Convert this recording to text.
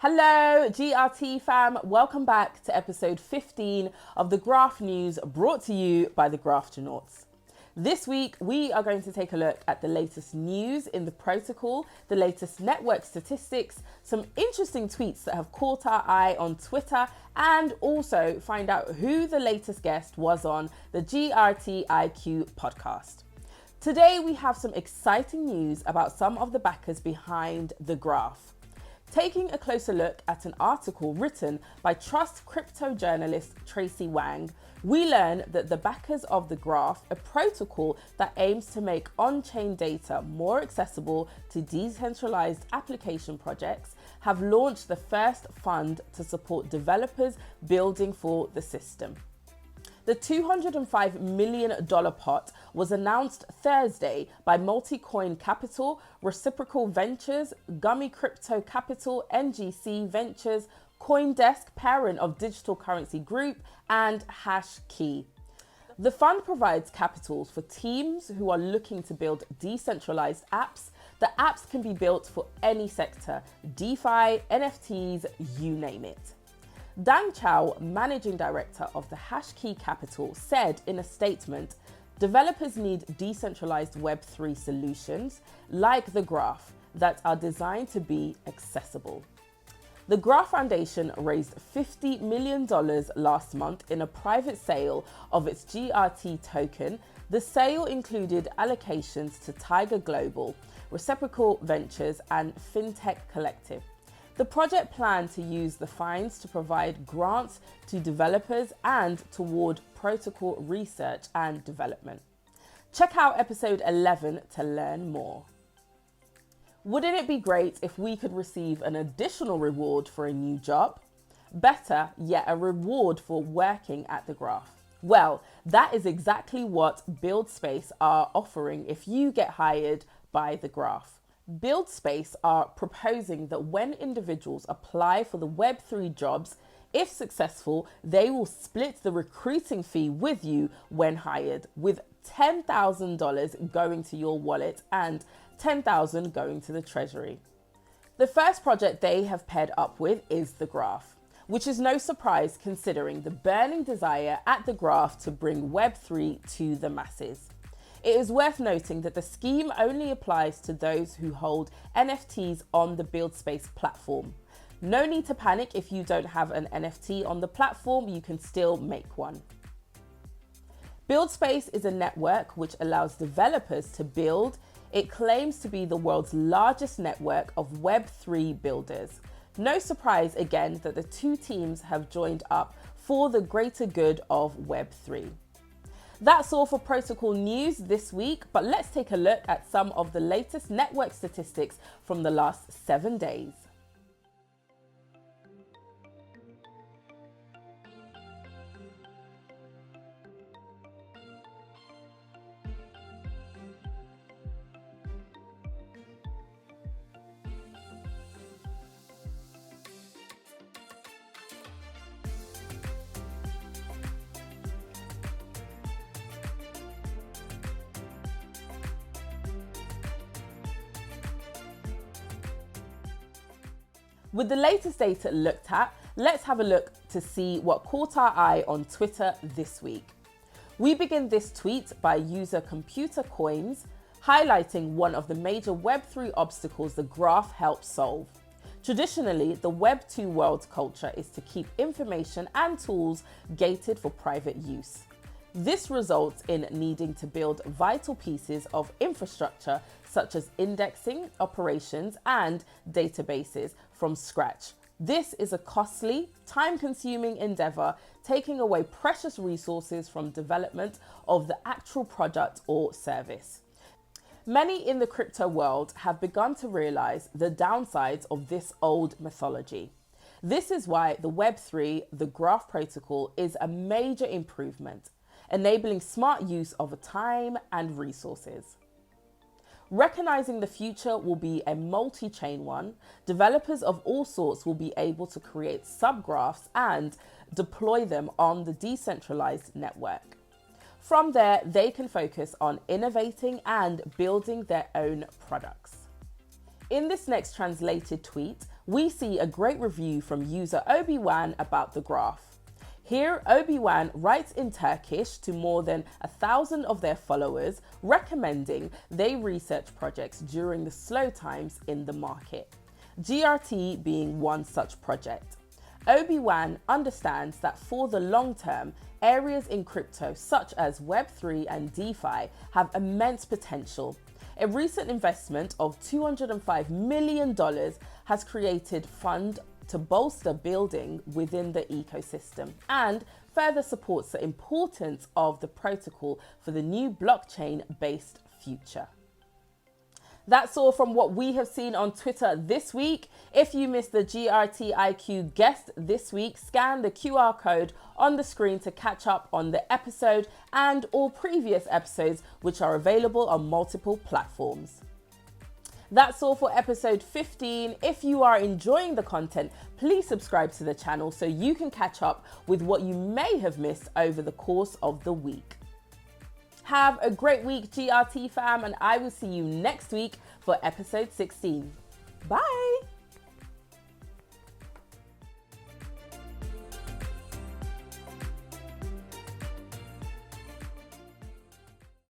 Hello, GRT fam. Welcome back to episode 15 of the Graph News brought to you by the Graphtronauts. This week, we are going to take a look at the latest news in the protocol, the latest network statistics, some interesting tweets that have caught our eye on Twitter, and also find out who the latest guest was on the GRTiq podcast. Today, we have some exciting news about some of the backers behind the graph. Taking a closer look at an article written by Trust crypto journalist Tracy Wang, we learn that the backers of the graph, a protocol that aims to make on-chain data more accessible to decentralized application projects, have launched the first fund to support developers building for the system. The $205 million pot was announced Thursday by Multi-Coin Capital, Reciprocal Ventures, Gummy Crypto Capital, NGC Ventures, CoinDesk, parent of Digital Currency Group, and HashKey. The fund provides capital for teams who are looking to build decentralized apps. The apps can be built for any sector, DeFi, NFTs, you name it. Dan Chow, managing director of the HashKey Capital, said in a statement, developers need decentralized Web3 solutions like the Graph that are designed to be accessible. The Graph Foundation raised $50 million last month in a private sale of its GRT token. The sale included allocations to Tiger Global, Reciprocal Ventures, and FinTech Collective. The project planned to use the fines to provide grants to developers and toward protocol research and development. Check out episode 11 to learn more. Wouldn't it be great if we could receive an additional reward for a new job? Better yet, a reward for working at the Graph. Well, that is exactly what Buildspace are offering if you get hired by the Graph. Buildspace are proposing that when individuals apply for the Web3 jobs, if successful, they will split the recruiting fee with you when hired, with $10,000 going to your wallet and $10,000 going to the treasury. The first project they have paired up with is the Graph, which is no surprise considering the burning desire at the Graph to bring Web3 to the masses. It is worth noting that the scheme only applies to those who hold NFTs on the Buildspace platform. No need to panic if you don't have an NFT on the platform, you can still make one. Buildspace is a network which allows developers to build. It claims to be the world's largest network of Web3 builders. No surprise again that the two teams have joined up for the greater good of Web3. That's all for protocol news this week, but let's take a look at some of the latest network statistics from the last 7 days. With the latest data looked at, let's have a look to see what caught our eye on Twitter this week. We begin this tweet by user Computer Coins, highlighting one of the major Web3 obstacles the Graph helps solve. Traditionally, the Web2 world culture is to keep information and tools gated for private use. This results in needing to build vital pieces of infrastructure such as indexing, operations, and databases from scratch. This is a costly, time-consuming endeavor, taking away precious resources from development of the actual product or service. Many in the crypto world have begun to realize the downsides of this old mythology. This is why the Web3, the Graph protocol, is a major improvement, enabling smart use of time and resources. Recognizing the future will be a multi-chain one, developers of all sorts will be able to create subgraphs and deploy them on the decentralized network. From there, they can focus on innovating and building their own products. In this next translated tweet, we see a great review from user obiwan about the graph. Here, obiwan writes in Turkish to more than 1,000 of their followers, recommending they research projects during the slow times in the market, GRT being one such project. obiwan understands that for the long term, areas in crypto such as Web3 and DeFi have immense potential. A recent investment of $205 million has created fund to bolster building within the ecosystem and further supports the importance of the protocol for the new blockchain-based future. That's all from what we have seen on Twitter this week. If you missed the GRTiq guest this week, scan the QR code on the screen to catch up on the episode and all previous episodes, which are available on multiple platforms. That's all for episode 15. If you are enjoying the content, please subscribe to the channel so you can catch up with what you may have missed over the course of the week. Have a great week, GRT fam, and I will see you next week for episode 16. Bye.